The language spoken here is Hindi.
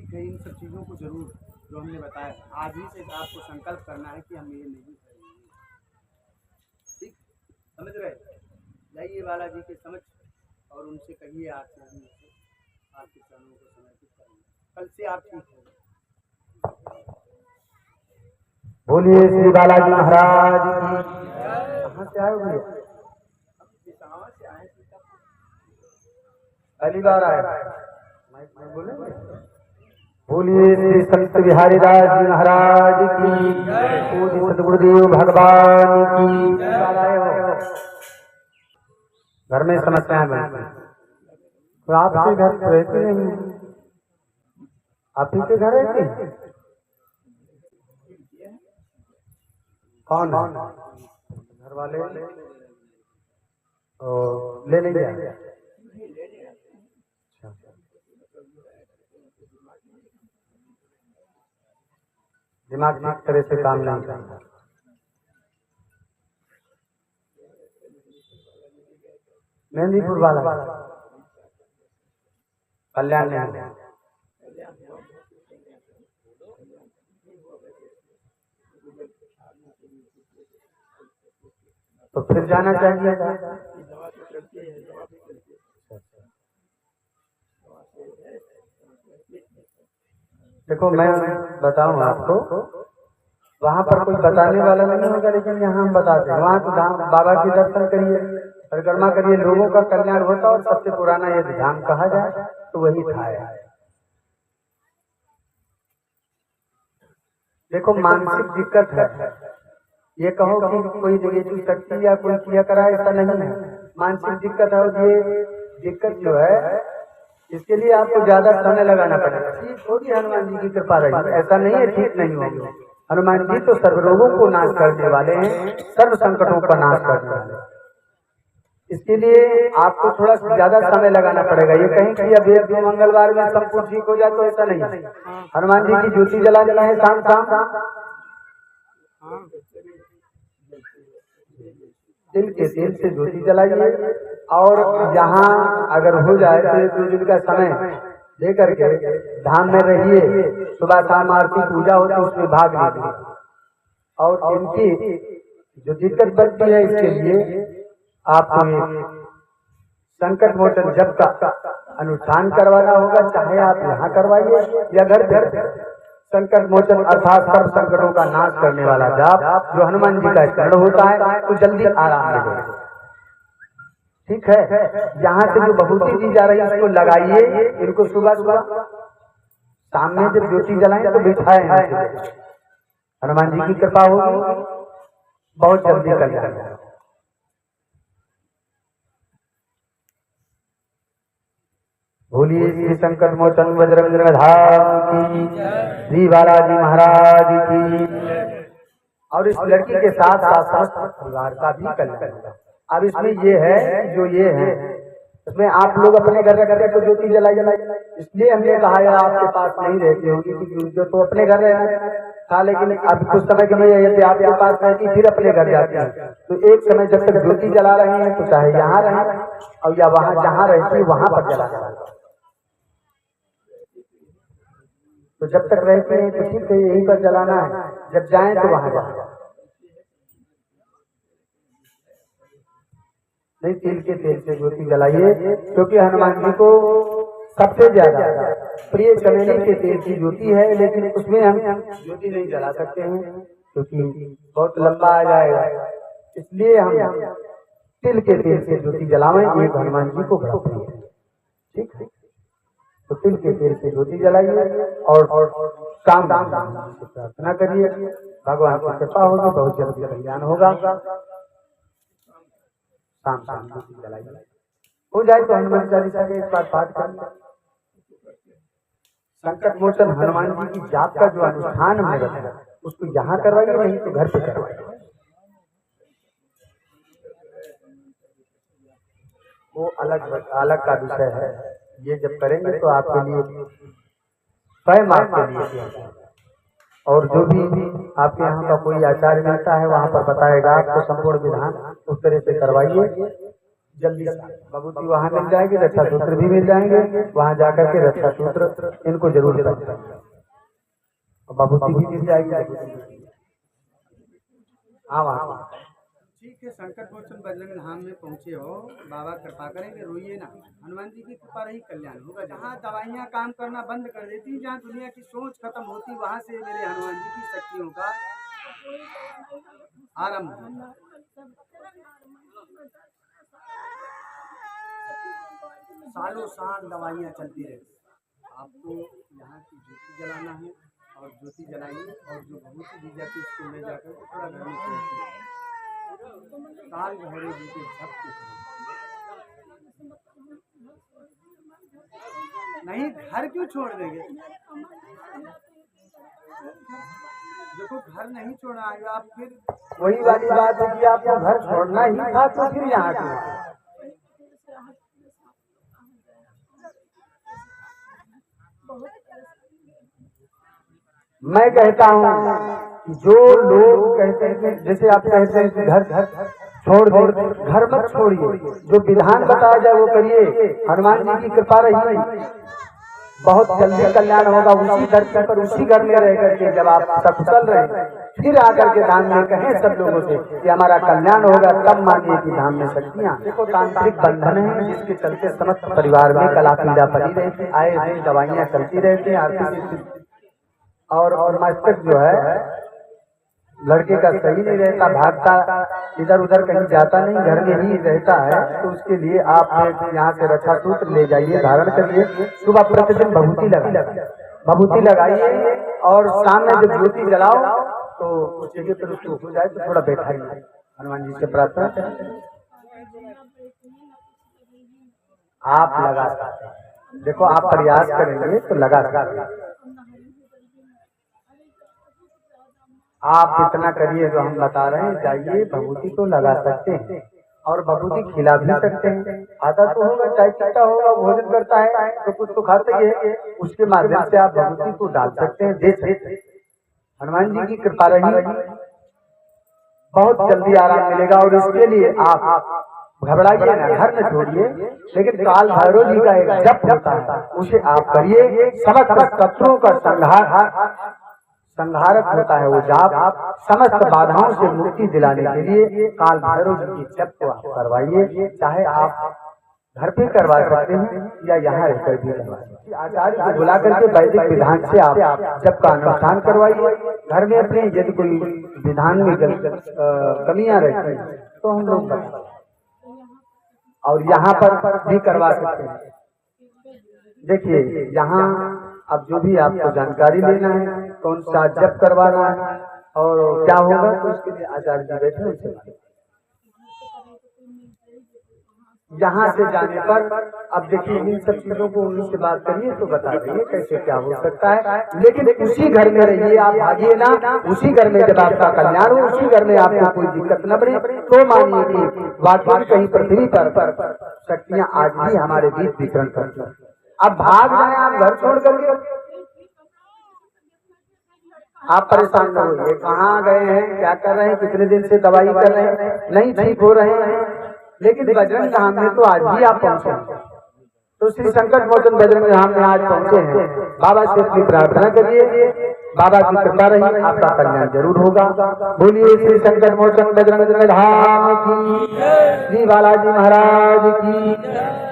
ठीक है, इन सब चीज़ों को जरूर जो हमने बताया, आज ही से आपको संकल्प करना है कि हम ये नहीं करेंगे। ठीक, समझ रहे? जाइए बालाजी के समझ और उनसे कहिए आज से हम आपके चरणों को समर्पित करेंगे, कल से आप ठीक हो। बोलिए श्री बालाजी महाराज की। कहाँ से आए भैया? पहली बार आए? बोले बोलिए श्री संत बिहारी दास जी महाराज की, पूज्य सतगुरुदेव भगवान की। आए हो घर में समस्याएं बनती, तो आपके घर रहती नहीं, आप ही के घर रहती? कौन घर वाले ले नहीं गया? दिमाग ठीक तरह से काम नहीं करता। मेहंदीपुर वाला कल्याण नहीं, तो फिर जाना चाहिए। देखो मैं बताऊं आपको, वहाँ पर कोई बताने वाला नहीं होगा, लेकिन यहाँ हम बताते हैं। वहाँ तो धाम बाबा के दर्शन करिए, परिक्रमा करिए, लोगों का कल्याण होता। और सबसे पुराना यदि धाम कहा जाए तो वही था। देखो मानसिक दिक्कत है, ये कहो कि कोई नेगेटिव शक्ति या कोई किया करा, ऐसा नहीं है। मानसिक दिक्कत है, और ये दिक्कत जो है इसके लिए आपको ज्यादा समय लगाना पड़ेगा। ठीक होगी, हनुमान जी की कृपा रही, ऐसा नहीं है ठीक नहीं होगी। हनुमान जी तो सर्व रोगों को नाश करने वाले हैं, सर्व संकटों का नाश करने वाले हैं। इसके लिए आपको थोड़ा ज्यादा समय लगाना पड़ेगा। ये कहीं कि अब एक दो मंगलवार में सब कुछ ठीक हो जाए, तो ऐसा नहीं है। हनुमान जी की ज्योति जला देना है शाम शाम, तिल के तेल से ज्योति जलाइए। और यहाँ अगर हो जाए तो 1-2 दिन का समय दे करके धाम में रहिए। सुबह शाम आरती पूजा होती है, उसमें भाग लीजिए। और इनकी जो दिक्कत बनती है, इसके लिए आपको संकट मोचन जप का अनुष्ठान करवाना होगा। चाहे आप यहाँ करवाइए या घर घर। संकट मोचन अर्थात सर्व संकटों का नाश करने वाला जाप जो हनुमान जी का स्मरण होता है, तो जल्दी आराम मिलेगा। ठीक है, यहाँ से जो भभूति दी जा रही है उसको लगाइए। इनको सुबह सुबह सामने जब ज्योति जलाएं तो बिठाएं। हनुमान जी की कृपा होगी, बहुत जल्दी कर जाएगा। बोलिए श्री संकट मोचन बजरंग धाम की, श्री बालाजी महाराज की। और इस लड़की के साथ साथ समस्त परिवार का भी कल्याण होगा। अब इसमें ये है, जो ये है इसमें आप लोग अपने घर घर तो ज्योति जलाई। इसलिए हमने कहा यार आपके पास नहीं रहती होगी, क्योंकि तो अपने घर रहना था। लेकिन अब कुछ समय के लिए यदि आपके पास रहती फिर अपने घर जाती है, तो एक समय जब तक ज्योति जला रहे हैं तो चाहे यहाँ रहें और या वहाँ जहाँ रहती वहां पर जला। तो जब तक रहते हैं तो ठीक है, यहीं पर जलाना है, जब जाएं तो वहां जाए। नहीं, तिल के तेल से ज्योति जलाइए, क्योंकि हनुमान जी को सबसे ज्यादा प्रिय चमेली के तेल की ज्योति है। लेकिन उसमें हम ज्योति नहीं जला सकते हैं, क्योंकि बहुत लंबा आ जाएगा। इसलिए हम तिल के तेल से ज्योति जलावें, ये हनुमान जी को बड़ा प्रिय है। ठीक है, तो तिल के तेल से ज्योति जलाइए और शाम प्रार्थना करिए, भगवान की कृपा होगी, बहुत जल्दी कल्याण होगा। शाम ज्योति जलाइए, हो जाए तो हनुमान चालीसा के एक बार पाठ करिए। संकट मोचन हनुमान जी की जाप का जो अनुष्ठान हमने बताया उसको यहाँ करवाइए, नहीं तो घर पे करवाइए। वो अलग का विषय है। ये जब करेंगे तो आपके लिए स्वयं आपके लिए, और जो भी आपके यहाँ का कोई आचार्य मिलता है वहाँ पर बताएगा आपको संपूर्ण विधान, उस तरह से करवाइए। जल्दी से भभूति वहाँ मिल जाएगी, रक्षा सूत्र भी मिल जाएंगे, वहाँ जाकर के रक्षा सूत्र इनको जरूर रखें, भभूति भी मिल जाएगी। हाँ वहाँ ठीक है। संकट मोचन बजरंग धाम में पहुँचे हो, बाबा कृपा करेंगे, रोइए ना, हनुमान जी की कृपा रही कल्याण होगा। जहाँ दवाइयाँ काम करना बंद कर देती, जहाँ दुनिया की सोच खत्म होती, वहाँ से मेरे हनुमान जी की शक्तियों का आरंभ होगा। सालों साल दवाइयाँ चलती रहती, आपको यहाँ की ज्योति जलाना है और ज्योति जलाइए, और जो भभूति दी जाती है उसको ले जाकर थोड़ा घर में छोड़िए। काल भैरव जी के जप के नहीं, घर क्यों छोड़ देंगे? देखो घर नहीं छोड़ा है आप, फिर वही वाली बात है कि आपको घर छोड़ना ही था, तो फिर यहाँ क्यों? मैं कहता हूँ कि जो लोग कहते हैं, जैसे आप कहते हैं कि घर छोड़ दो, घर मत छोड़िए, जो विधान बताया जाए वो करिए। हनुमान जी की कृपा रही, बहुत जल्दी कल्याण होगा। उसी धरती पर, उसी घर में रह करके जब आप सकुशल रहे, फिर आकर के धाम में कहें सब लोगों से कि हमारा कल्याण होगा, तब मानिए कि धाम में शक्तियाँ। देखो तांत्रिक बंधन है जिसके चलते समस्त परिवार में कला पीड़ा पड़ी रहती है, आए दिन दवाइयाँ चलती रहती हैं, आर्थिक और मस्तिष्क जो है लड़के का सही नहीं रहता, भागता इधर उधर कहीं जाता नहीं, घर में ही रहता है। तो उसके लिए आप यहाँ से रक्षा सूत्र ले जाइए, धारण करिए, सुबह प्रतिदिन भभूति लगाइए और शाम में जब ज्योति जलाओ तो उस जगह पर उसको हो जाए तो थोड़ा बैठाइए। हनुमान जी से प्रार्थना आप लगा सकते हैं। देखो आप प्रयास करेंगे तो लगा सकते हैं। आप इतना करिए जो हम बता रहे हैं, जाइए भभूति को लगा सकते हैं और भभूति खिला भी सकते हैं। आता तो होगा, चाय पीता होगा, भोजन करता है तो कुछ तो खाते ही है, उसके माध्यम से आप भभूति को डाल सकते हैं, दे सकते हैं। हनुमान जी की कृपा रही, बहुत जल्दी आराम मिलेगा। और इसके लिए आप घबराइए ना, घर में छोड़िए, लेकिन काल भैरव जी का एक जप होता है, उसे आप करिए। समस्त शत्रुओं का संहारक होता है वो जाप, समस्त बाधाओं से मुक्ति दिलाने के लिए काल भैरव जी की जप को आप करवाइए। चाहे आप घर पे करवा सकते हैं या यहाँ रहकर भी करवा सकते हैं। आचार्य को बुला करके वैदिक विधान से आप जप का अनुष्ठान करवाइए। घर में अपने यदि कोई विधान में कमियां रहती हैं तो हम लोग और यहाँ पर भी करवा सकते हैं। देखिए यहाँ अब जो भी आपको जानकारी लेना है, कौन सा जप करवाना है और क्या होगा, तो उसके लिए आचार्य जी बैठे हैं। यहाँ से जाने पर अब देखिए इन सब चीजों को उन्हीं से बात करिए तो बता देंगे कैसे क्या हो सकता है। लेकिन उसी घर में रहिए, आप भागिए ना। उसी घर में जब आपका कल्याण हो, उसी घर में आपको कोई दिक्कत न पड़े, तो मानिए कि वाकई कहीं पृथ्वी पर शक्तियाँ आज भी हमारे बीच विचरण करती हैं। अब भाग जाए आप घर छोड़ करके, आप परेशान न होइए, कहाँ गए हैं, क्या कर रहे हैं, कितने दिन से दवाई कर रहे हैं, नहीं ठीक हो रहे हैं, लेकिन बजरंग धाम में तो आज ही आप पहुंचे। तो श्री संकट मोचन बजरंग धाम में आज पहुंचे हैं। बाबा से अपनी प्रार्थना करिए, बाबा की कृपा रही, आपका कल्याण जरूर होगा। बोलिए श्री संकट मोचन बजरंग धाम की, श्री बालाजी महाराज की।